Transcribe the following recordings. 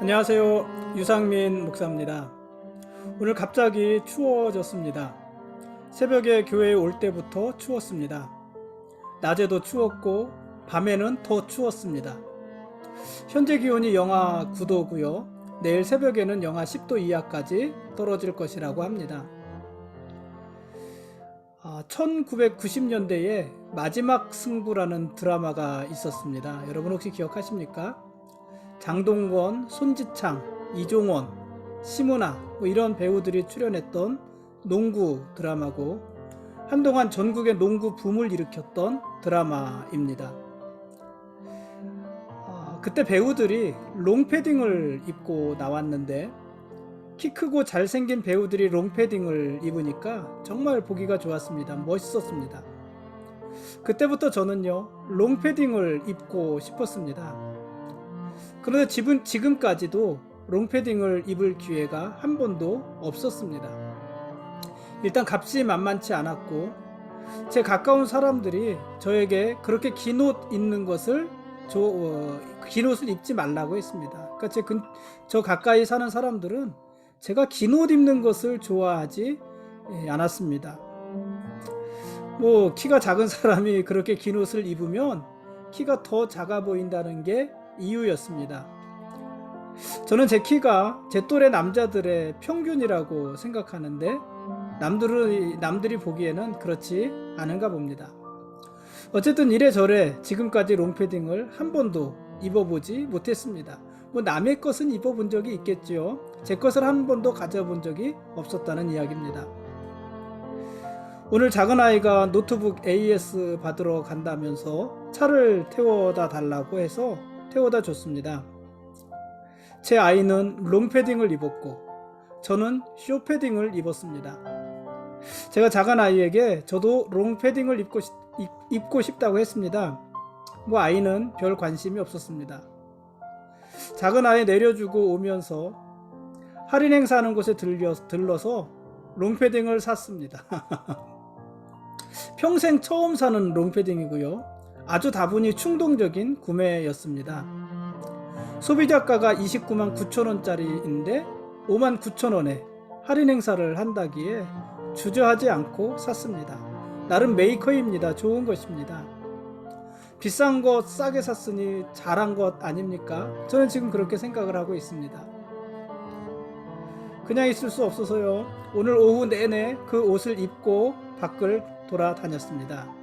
안녕하세요. 유상민 목사입니다. 오늘 갑자기 추워졌습니다. 새벽에 교회에 올 때부터 추웠습니다. 낮에도 추웠고 밤에는 더 추웠습니다. 현재 기온이 영하 9도고요. 내일 새벽에는 영하 10도 이하까지 떨어질 것이라고 합니다. 1990년대에 마지막 승부라는 드라마가 있었습니다. 여러분 혹시 기억하십니까? 장동건, 손지창, 이종원, 심은하 이런 배우들이 출연했던 농구 드라마고 한동안 전국의 농구 붐을 일으켰던 드라마입니다. 그때 배우들이 롱패딩을 입고 나왔는데 키 크고 잘생긴 배우들이 롱패딩을 입으니까 정말 보기가 좋았습니다. 멋있었습니다. 그때부터 저는요 롱패딩을 입고 싶었습니다. 그런데 지금까지도 롱패딩을 입을 기회가 한 번도 없었습니다. 일단 값이 만만치 않았고 제 가까운 사람들이 저에게 그렇게 긴 옷 입는 것을 긴 옷을 입지 말라고 했습니다. 그러니까 저 가까이 사는 사람들은 제가 긴 옷 입는 것을 좋아하지 않았습니다. 키가 작은 사람이 그렇게 긴 옷을 입으면 키가 더 작아 보인다는 게 이유였습니다. 저는 제 키가 제 또래 남자들의 평균이라고 생각하는데 남들이 보기에는 그렇지 않은가 봅니다. 어쨌든 이래저래 지금까지 롱패딩을 한 번도 입어보지 못했습니다. 남의 것은 입어본 적이 있겠죠. 제 것을 한 번도 가져본 적이 없었다는 이야기입니다. 오늘 작은 아이가 노트북 AS 받으러 간다면서 차를 태워다 달라고 해서 태워다 줬습니다. 제 아이는 롱패딩을 입었고 저는 쇼패딩을 입었습니다. 제가 작은 아이에게 저도 롱패딩을 입고 싶다고 했습니다. 아이는 별 관심이 없었습니다. 작은 아이 내려주고 오면서 할인 행사하는 곳에 들러서 롱패딩을 샀습니다. 평생 처음 사는 롱패딩이고요. 아주 다분히 충동적인 구매였습니다. 소비자가가 29만 9천 원짜리인데 5만 9천 원에 할인 행사를 한다기에 주저하지 않고 샀습니다. 나름 메이커입니다. 좋은 것입니다. 비싼 것 싸게 샀으니 잘한 것 아닙니까? 저는 지금 그렇게 생각을 하고 있습니다. 그냥 있을 수 없어서요. 오늘 오후 내내 그 옷을 입고 밖을 돌아다녔습니다.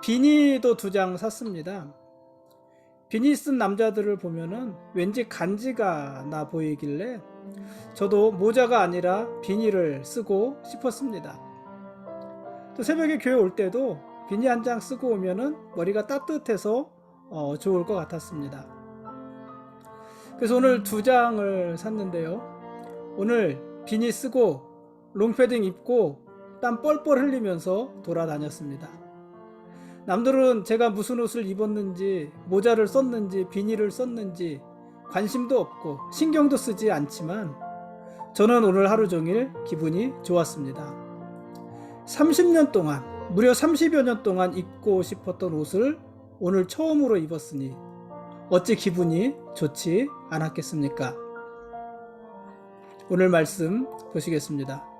비니도 2장 샀습니다. 비니 쓴 남자들을 보면은 왠지 간지가 나 보이길래 저도 모자가 아니라 비니를 쓰고 싶었습니다. 또 새벽에 교회 올 때도 비니 한 장 쓰고 오면은 머리가 따뜻해서 좋을 것 같았습니다. 그래서 오늘 2장을 샀는데요. 오늘 비니 쓰고 롱패딩 입고 땀 뻘뻘 흘리면서 돌아다녔습니다. 남들은 제가 무슨 옷을 입었는지, 모자를 썼는지, 비니를 썼는지 관심도 없고 신경도 쓰지 않지만 저는 오늘 하루 종일 기분이 좋았습니다. 30년 동안, 무려 30여 년 동안 입고 싶었던 옷을 오늘 처음으로 입었으니 어찌 기분이 좋지 않았겠습니까? 오늘 말씀 보시겠습니다.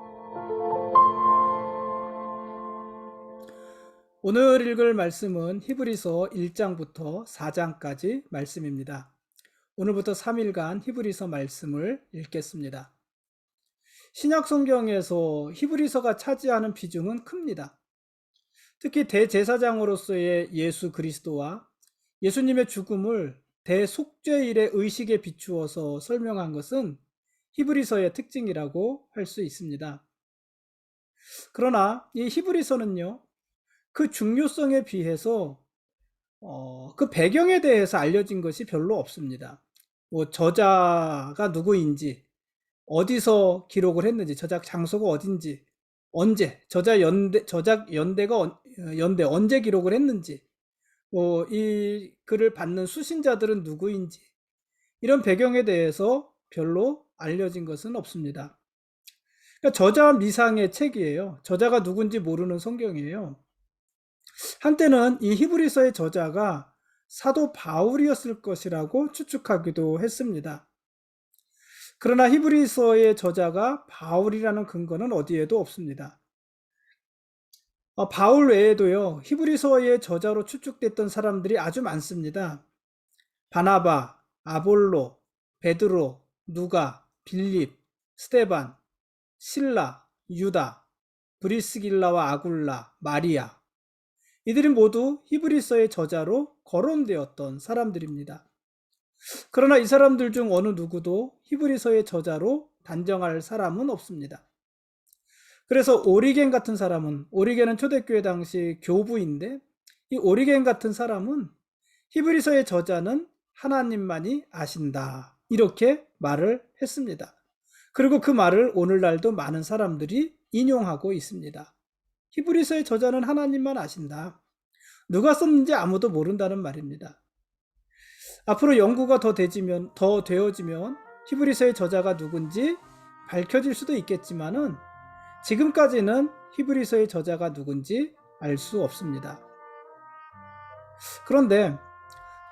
오늘 읽을 말씀은 히브리서 1장부터 4장까지 말씀입니다. 오늘부터 3일간 히브리서 말씀을 읽겠습니다. 신약 성경에서 히브리서가 차지하는 비중은 큽니다. 특히 대제사장으로서의 예수 그리스도와 예수님의 죽음을 대속죄일의 의식에 비추어서 설명한 것은 히브리서의 특징이라고 할 수 있습니다. 그러나 이 히브리서는요, 그 중요성에 비해서 그 배경에 대해서 알려진 것이 별로 없습니다. 저자가 누구인지, 어디서 기록을 했는지, 저작 장소가 어딘지, 언제, 저작 연대가 언제 기록을 했는지, 이 글을 받는 수신자들은 누구인지, 이런 배경에 대해서 별로 알려진 것은 없습니다. 그러니까 저자 미상의 책이에요. 저자가 누군지 모르는 성경이에요. 한때는 이 히브리서의 저자가 사도 바울이었을 것이라고 추측하기도 했습니다. 그러나 히브리서의 저자가 바울이라는 근거는 어디에도 없습니다. 바울 외에도요, 히브리서의 저자로 추측됐던 사람들이 아주 많습니다. 바나바, 아볼로, 베드로, 누가, 빌립, 스데반, 실라, 유다, 브리스길라와 아굴라, 마리아. 이들이 모두 히브리서의 저자로 거론되었던 사람들입니다. 그러나 이 사람들 중 어느 누구도 히브리서의 저자로 단정할 사람은 없습니다. 그래서 오리겐 같은 사람은, 오리겐은 초대교회 당시 교부인데, 이 오리겐 같은 사람은 히브리서의 저자는 하나님만이 아신다, 이렇게 말을 했습니다. 그리고 그 말을 오늘날도 많은 사람들이 인용하고 있습니다. 히브리서의 저자는 하나님만 아신다. 누가 썼는지 아무도 모른다는 말입니다. 앞으로 연구가 더 되어지면 히브리서의 저자가 누군지 밝혀질 수도 있겠지만은 지금까지는 히브리서의 저자가 누군지 알 수 없습니다. 그런데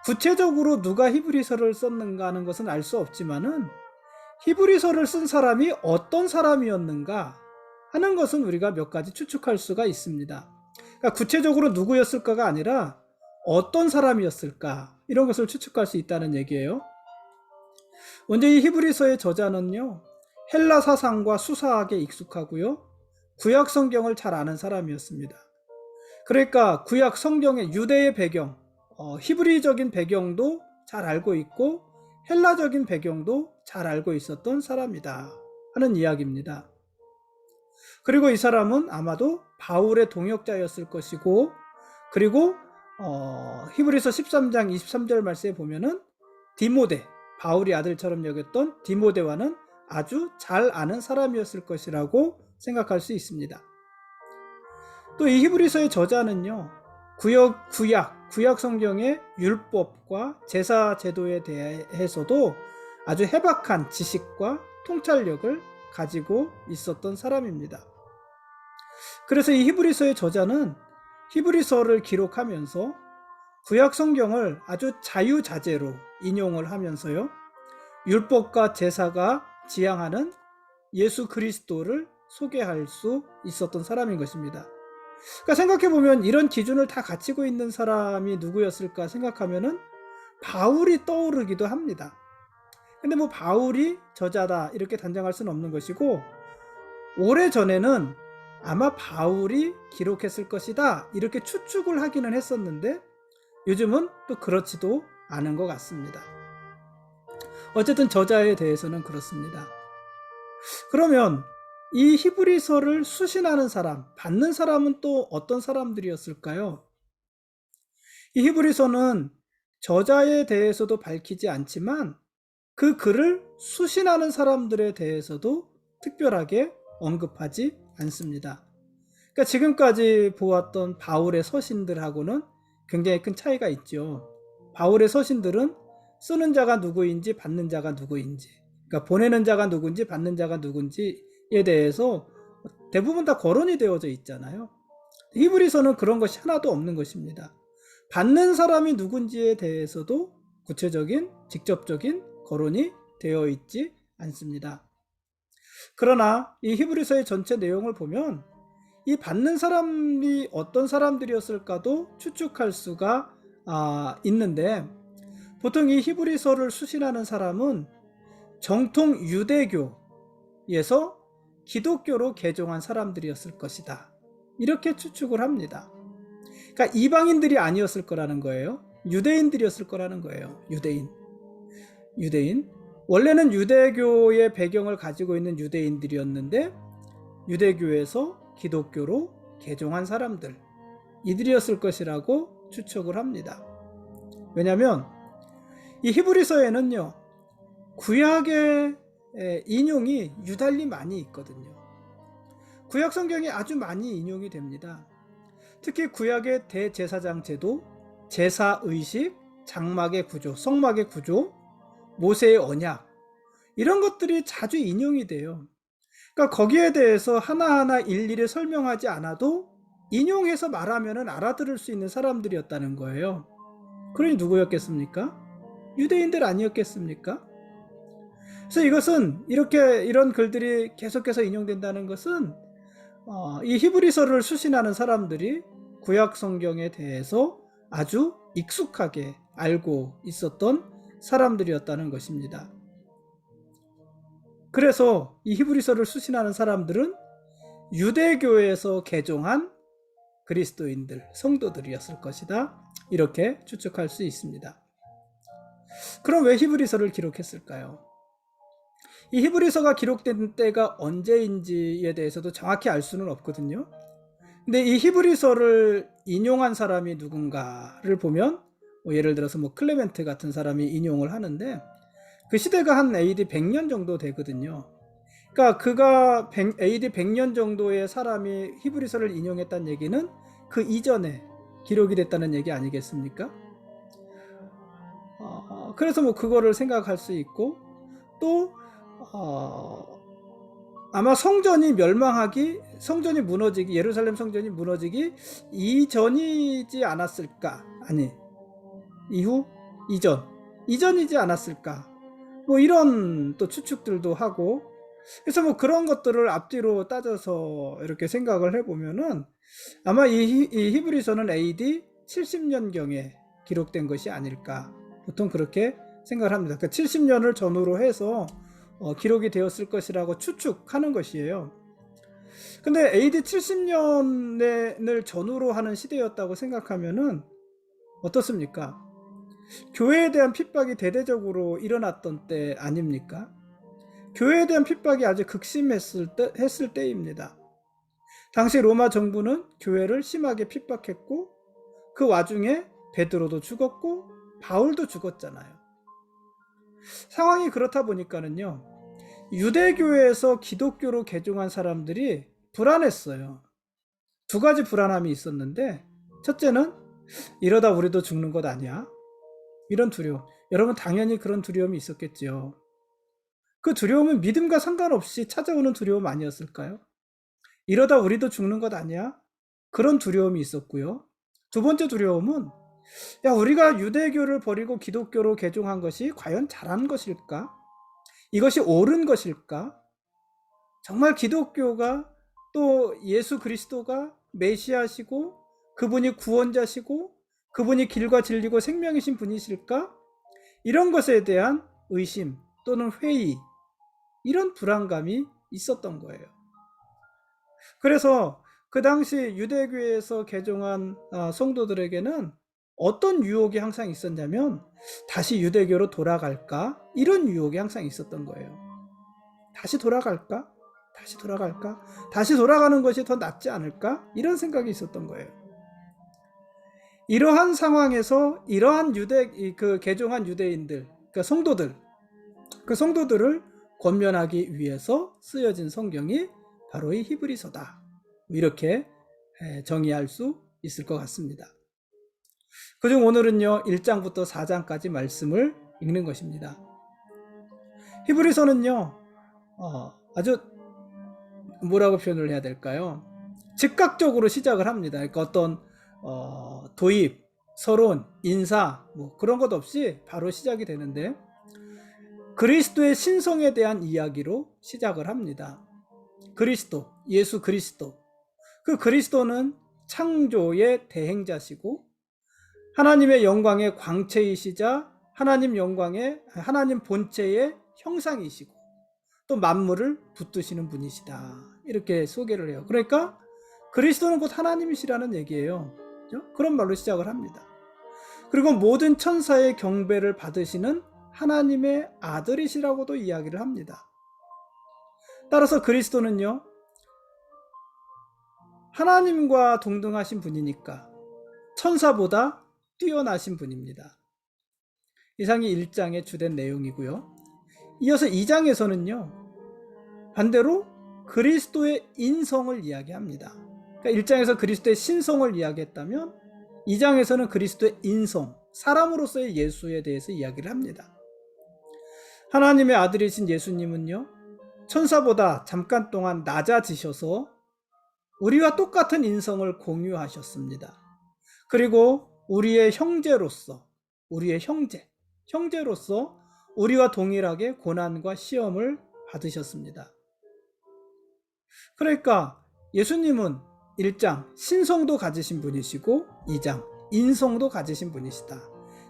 구체적으로 누가 히브리서를 썼는가 하는 것은 알 수 없지만은 히브리서를 쓴 사람이 어떤 사람이었는가 하는 것은 우리가 몇 가지 추측할 수가 있습니다. 그러니까 구체적으로 누구였을까가 아니라 어떤 사람이었을까, 이런 것을 추측할 수 있다는 얘기예요. 먼저 이 히브리서의 저자는요, 헬라 사상과 수사학에 익숙하고요, 구약 성경을 잘 아는 사람이었습니다. 그러니까 구약 성경의 유대의 배경, 히브리적인 배경도 잘 알고 있고 헬라적인 배경도 잘 알고 있었던 사람이다 하는 이야기입니다. 그리고 이 사람은 아마도 바울의 동역자였을 것이고, 그리고 히브리서 13장 23절 말씀에 보면은 디모데, 바울이 아들처럼 여겼던 디모데와는 아주 잘 아는 사람이었을 것이라고 생각할 수 있습니다. 또 이 히브리서의 저자는요, 구약 성경의 율법과 제사 제도에 대해서도 아주 해박한 지식과 통찰력을 가지고 있었던 사람입니다. 그래서 이 히브리서의 저자는 히브리서를 기록하면서 구약 성경을 아주 자유자재로 인용을 하면서요, 율법과 제사가 지향하는 예수 그리스도를 소개할 수 있었던 사람인 것입니다. 그러니까 생각해보면 이런 기준을 다 갖추고 있는 사람이 누구였을까 생각하면은 바울이 떠오르기도 합니다. 근데 뭐 바울이 저자다 이렇게 단정할 수는 없는 것이고, 오래전에는 아마 바울이 기록했을 것이다 이렇게 추측을 하기는 했었는데 요즘은 또 그렇지도 않은 것 같습니다. 어쨌든 저자에 대해서는 그렇습니다. 그러면 이 히브리서를 수신하는 사람, 받는 사람은 또 어떤 사람들이었을까요? 이 히브리서는 저자에 대해서도 밝히지 않지만 그 글을 수신하는 사람들에 대해서도 특별하게 언급하지 않습니다. 그러니까 지금까지 보았던 바울의 서신들하고는 굉장히 큰 차이가 있죠. 바울의 서신들은 쓰는 자가 누구인지 받는 자가 누구인지, 그러니까 보내는 자가 누군지 받는 자가 누군지에 대해서 대부분 다 거론이 되어져 있잖아요. 히브리서는 그런 것이 하나도 없는 것입니다. 받는 사람이 누군지에 대해서도 구체적인 직접적인 거론이 되어 있지 않습니다. 그러나 이 히브리서의 전체 내용을 보면 이 받는 사람이 어떤 사람들이었을까도 추측할 수가 있는데, 보통 이 히브리서를 수신하는 사람은 정통 유대교에서 기독교로 개종한 사람들이었을 것이다 이렇게 추측을 합니다. 그러니까 이방인들이 아니었을 거라는 거예요. 유대인들이었을 거라는 거예요. 유대인. 원래는 유대교의 배경을 가지고 있는 유대인들이었는데 유대교에서 기독교로 개종한 사람들, 이들이었을 것이라고 추측을 합니다. 왜냐하면 이 히브리서에는요, 구약의 인용이 유달리 많이 있거든요. 구약 성경이 아주 많이 인용이 됩니다. 특히 구약의 대제사장 제도, 제사의식, 장막의 구조, 성막의 구조, 모세의 언약, 이런 것들이 자주 인용이 돼요. 그러니까 거기에 대해서 하나하나 일일이 설명하지 않아도 인용해서 말하면 알아들을 수 있는 사람들이었다는 거예요. 그러니 누구였겠습니까? 유대인들 아니었겠습니까? 그래서 이것은 이런 글들이 계속해서 인용된다는 것은 이 히브리서를 수신하는 사람들이 구약 성경에 대해서 아주 익숙하게 알고 있었던 사람들이었다는 것입니다. 그래서 이 히브리서를 수신하는 사람들은 유대교에서 개종한 그리스도인들, 성도들이었을 것이다. 이렇게 추측할 수 있습니다. 그럼 왜 히브리서를 기록했을까요? 이 히브리서가 기록된 때가 언제인지에 대해서도 정확히 알 수는 없거든요. 근데 이 히브리서를 인용한 사람이 누군가를 보면 예를 들어서 클레멘트 같은 사람이 인용을 하는데 그 시대가 한 AD 100년 정도 되거든요. 그러니까 그가 AD 100년 정도의 사람이 히브리서를 인용했다는 얘기는 그 이전에 기록이 됐다는 얘기 아니겠습니까? 그래서 그거를 생각할 수 있고 또 아마 성전이 무너지기, 예루살렘 성전이 무너지기 이전이지 않았을까? 아니, 이전이지 않았을까? 이런 또 추측들도 하고, 그래서 그런 것들을 앞뒤로 따져서 이렇게 생각을 해보면은 아마 이 히브리서는 AD 70년경에 기록된 것이 아닐까. 보통 그렇게 생각을 합니다. 그러니까 70년을 전후로 해서 기록이 되었을 것이라고 추측하는 것이에요. 근데 AD 70년을 전후로 하는 시대였다고 생각하면은 어떻습니까? 교회에 대한 핍박이 대대적으로 일어났던 때 아닙니까? 교회에 대한 핍박이 아주 극심했을 때입니다. 당시 로마 정부는 교회를 심하게 핍박했고 그 와중에 베드로도 죽었고 바울도 죽었잖아요. 상황이 그렇다 보니까는요, 유대교에서 기독교로 개종한 사람들이 불안했어요. 두 가지 불안함이 있었는데, 첫째는 이러다 우리도 죽는 것 아니야? 이런 두려움. 여러분 당연히 그런 두려움이 있었겠지요. 그 두려움은 믿음과 상관없이 찾아오는 두려움 아니었을까요? 이러다 우리도 죽는 것 아니야? 그런 두려움이 있었고요. 두 번째 두려움은 우리가 유대교를 버리고 기독교로 개종한 것이 과연 잘한 것일까? 이것이 옳은 것일까? 정말 기독교가 또 예수 그리스도가 메시아시고 그분이 구원자시고 그분이 길과 진리고 생명이신 분이실까? 이런 것에 대한 의심 또는 회의, 이런 불안감이 있었던 거예요. 그래서 그 당시 유대교에서 개종한 성도들에게는 어떤 유혹이 항상 있었냐면 다시 유대교로 돌아갈까? 이런 유혹이 항상 있었던 거예요. 다시 돌아갈까? 다시 돌아가는 것이 더 낫지 않을까? 이런 생각이 있었던 거예요. 이러한 상황에서 이러한 개종한 유대인들, 그러니까 성도들, 그 성도들을 권면하기 위해서 쓰여진 성경이 바로 이 히브리서다. 이렇게 정의할 수 있을 것 같습니다. 그중 오늘은요 1장부터 4장까지 말씀을 읽는 것입니다. 히브리서는요 아주 뭐라고 표현을 해야 될까요? 즉각적으로 시작을 합니다. 그러니까 어떤 도입, 서론, 인사 그런 것 없이 바로 시작이 되는데 그리스도의 신성에 대한 이야기로 시작을 합니다. 그리스도, 예수 그리스도. 그 그리스도는 창조의 대행자시고 하나님의 영광의 광채이시자 하나님 본체의 형상이시고 또 만물을 붙드시는 분이시다. 이렇게 소개를 해요. 그러니까 그리스도는 곧 하나님이시라는 얘기예요. 그렇죠? 그런 말로 시작을 합니다. 그리고 모든 천사의 경배를 받으시는 하나님의 아들이시라고도 이야기를 합니다. 따라서 그리스도는요, 하나님과 동등하신 분이니까 천사보다 뛰어나신 분입니다. 이상이 1장의 주된 내용이고요. 이어서 2장에서는요, 반대로 그리스도의 인성을 이야기합니다. 그러니까 1장에서 그리스도의 신성을 이야기했다면 2장에서는 그리스도의 인성, 사람으로서의 예수에 대해서 이야기를 합니다. 하나님의 아들이신 예수님은요, 천사보다 잠깐 동안 낮아지셔서 우리와 똑같은 인성을 공유하셨습니다. 그리고 우리의 형제로서 우리와 동일하게 고난과 시험을 받으셨습니다. 그러니까 예수님은 1장 신성도 가지신 분이시고 2장 인성도 가지신 분이시다.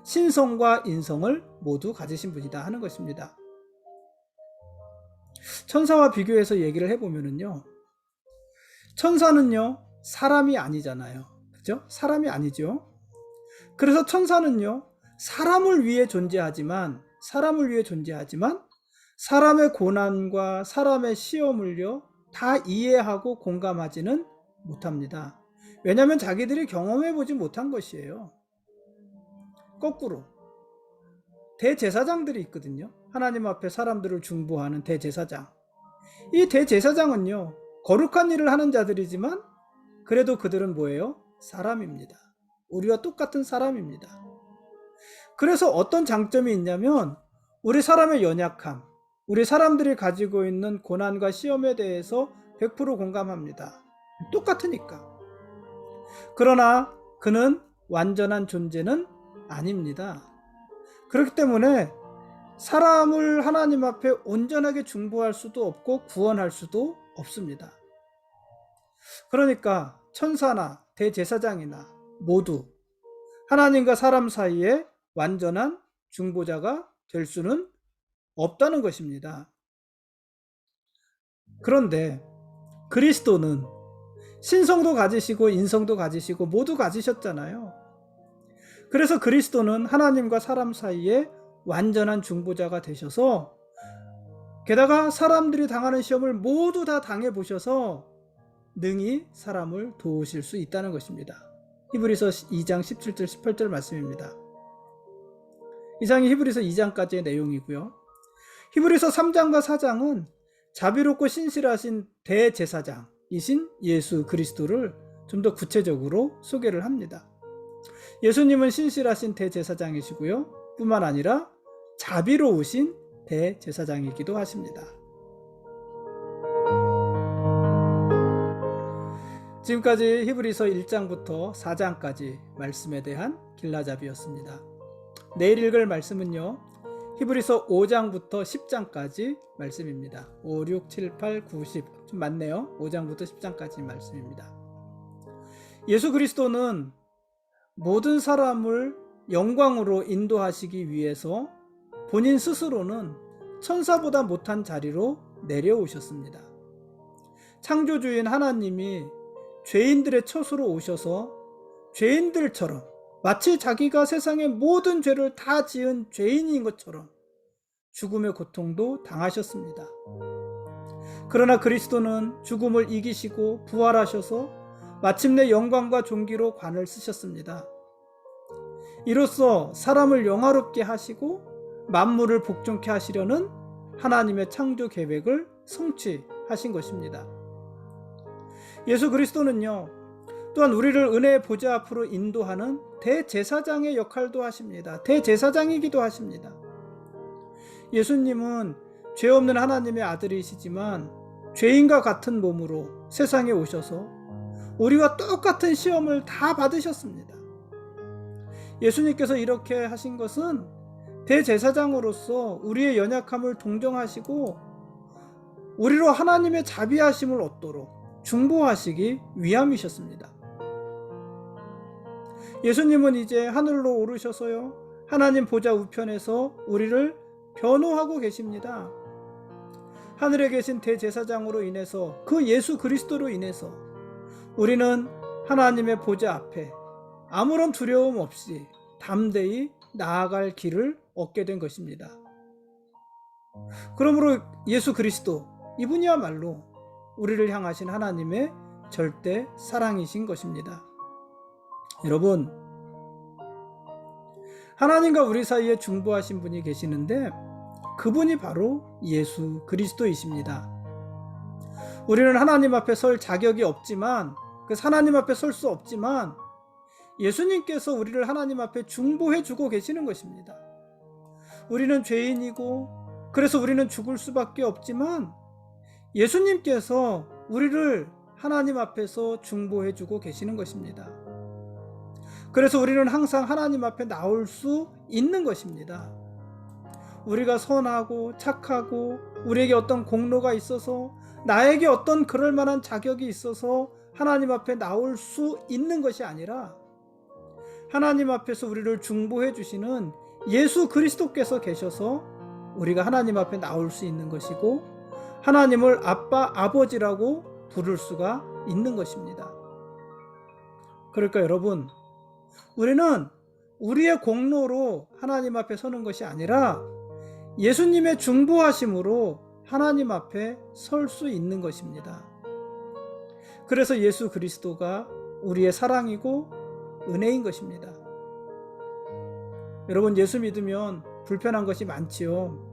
신성과 인성을 모두 가지신 분이다 하는 것입니다. 천사와 비교해서 얘기를 해보면요, 천사는요 사람이 아니잖아요. 그죠? 사람이 아니죠. 그래서 천사는요 사람을 위해 존재하지만 사람의 고난과 사람의 시험을요 다 이해하고 공감하지는 못합니다. 왜냐하면 자기들이 경험해보지 못한 것이에요. 거꾸로 대제사장들이 있거든요. 하나님 앞에 사람들을 중보하는 대제사장. 이 대제사장은요 거룩한 일을 하는 자들이지만 그래도 그들은 뭐예요? 사람입니다. 우리와 똑같은 사람입니다. 그래서 어떤 장점이 있냐면 우리 사람의 연약함, 우리 사람들이 가지고 있는 고난과 시험에 대해서 100% 공감합니다. 똑같으니까. 그러나 그는 완전한 존재는 아닙니다. 그렇기 때문에 사람을 하나님 앞에 온전하게 중보할 수도 없고 구원할 수도 없습니다. 그러니까 천사나 대제사장이나 모두 하나님과 사람 사이에 완전한 중보자가 될 수는 없다는 것입니다. 그런데 그리스도는 신성도 가지시고 인성도 가지시고 모두 가지셨잖아요. 그래서 그리스도는 하나님과 사람 사이에 완전한 중보자가 되셔서 게다가 사람들이 당하는 시험을 모두 다 당해보셔서 능히 사람을 도우실 수 있다는 것입니다. 히브리서 2장 17절 18절 말씀입니다. 이상이 히브리서 2장까지의 내용이고요. 히브리서 3장과 4장은 자비롭고 신실하신 대제사장이신 예수 그리스도를 좀 더 구체적으로 소개를 합니다. 예수님은 신실하신 대제사장이시고요. 뿐만 아니라 자비로우신 대제사장이기도 하십니다. 지금까지 히브리서 1장부터 4장까지 말씀에 대한 길라잡이였습니다. 내일 읽을 말씀은요, 히브리서 5장부터 10장까지 말씀입니다. 5, 6, 7, 8, 9, 10. 좀 많네요. 5장부터 10장까지 말씀입니다. 예수 그리스도는 모든 사람을 영광으로 인도하시기 위해서 본인 스스로는 천사보다 못한 자리로 내려오셨습니다. 창조주인 하나님이 죄인들의 처소로 오셔서 죄인들처럼 마치 자기가 세상의 모든 죄를 다 지은 죄인인 것처럼 죽음의 고통도 당하셨습니다. 그러나 그리스도는 죽음을 이기시고 부활하셔서 마침내 영광과 존귀로 관을 쓰셨습니다. 이로써 사람을 영화롭게 하시고 만물을 복종케 하시려는 하나님의 창조 계획을 성취하신 것입니다. 예수 그리스도는요, 또한 우리를 은혜의 보좌 앞으로 인도하는 대제사장의 역할도 하십니다. 대제사장이기도 하십니다. 예수님은 죄 없는 하나님의 아들이시지만 죄인과 같은 몸으로 세상에 오셔서 우리와 똑같은 시험을 다 받으셨습니다. 예수님께서 이렇게 하신 것은 대제사장으로서 우리의 연약함을 동정하시고 우리로 하나님의 자비하심을 얻도록 중보하시기 위함이셨습니다. 예수님은 이제 하늘로 오르셔서요, 하나님 보좌 우편에서 우리를 변호하고 계십니다. 하늘에 계신 대제사장으로 인해서, 그 예수 그리스도로 인해서 우리는 하나님의 보좌 앞에 아무런 두려움 없이 담대히 나아갈 길을 얻게 된 것입니다. 그러므로 예수 그리스도, 이분이야말로 우리를 향하신 하나님의 절대 사랑이신 것입니다. 여러분, 하나님과 우리 사이에 중보하신 분이 계시는데 그분이 바로 예수 그리스도이십니다. 우리는 하나님 앞에 설 자격이 없지만, 그래서 하나님 앞에 설 수 없지만 예수님께서 우리를 하나님 앞에 중보해 주고 계시는 것입니다. 우리는 죄인이고 그래서 우리는 죽을 수밖에 없지만 예수님께서 우리를 하나님 앞에서 중보해 주고 계시는 것입니다. 그래서 우리는 항상 하나님 앞에 나올 수 있는 것입니다. 우리가 선하고 착하고 우리에게 어떤 공로가 있어서 나에게 어떤 그럴 만한 자격이 있어서 하나님 앞에 나올 수 있는 것이 아니라 하나님 앞에서 우리를 중보해 주시는 예수 그리스도께서 계셔서 우리가 하나님 앞에 나올 수 있는 것이고 하나님을 아빠, 아버지라고 부를 수가 있는 것입니다. 그러니까 여러분, 우리는 우리의 공로로 하나님 앞에 서는 것이 아니라 예수님의 중보하심으로 하나님 앞에 설 수 있는 것입니다. 그래서 예수 그리스도가 우리의 사랑이고 은혜인 것입니다. 여러분, 예수 믿으면 불편한 것이 많지요.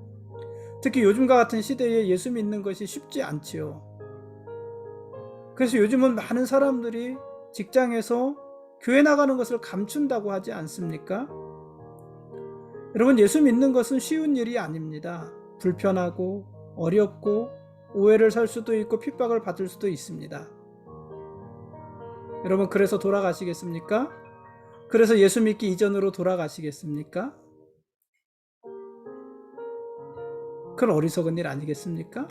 특히 요즘과 같은 시대에 예수 믿는 것이 쉽지 않지요. 그래서 요즘은 많은 사람들이 직장에서 교회 나가는 것을 감춘다고 하지 않습니까? 여러분, 예수 믿는 것은 쉬운 일이 아닙니다. 불편하고 어렵고 오해를 살 수도 있고 핍박을 받을 수도 있습니다. 여러분, 그래서 돌아가시겠습니까? 그래서 예수 믿기 이전으로 돌아가시겠습니까? 그건 어리석은 일 아니겠습니까?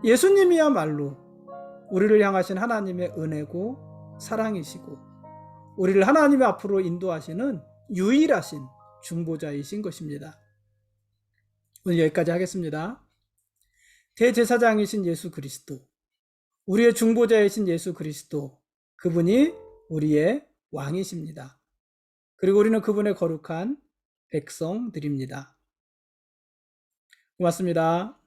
예수님이야말로 우리를 향하신 하나님의 은혜고 사랑이시고 우리를 하나님의 앞으로 인도하시는 유일하신 중보자이신 것입니다. 오늘 여기까지 하겠습니다. 대제사장이신 예수 그리스도, 우리의 중보자이신 예수 그리스도, 그분이 우리의 왕이십니다. 그리고 우리는 그분의 거룩한 백성들입니다. 고맙습니다.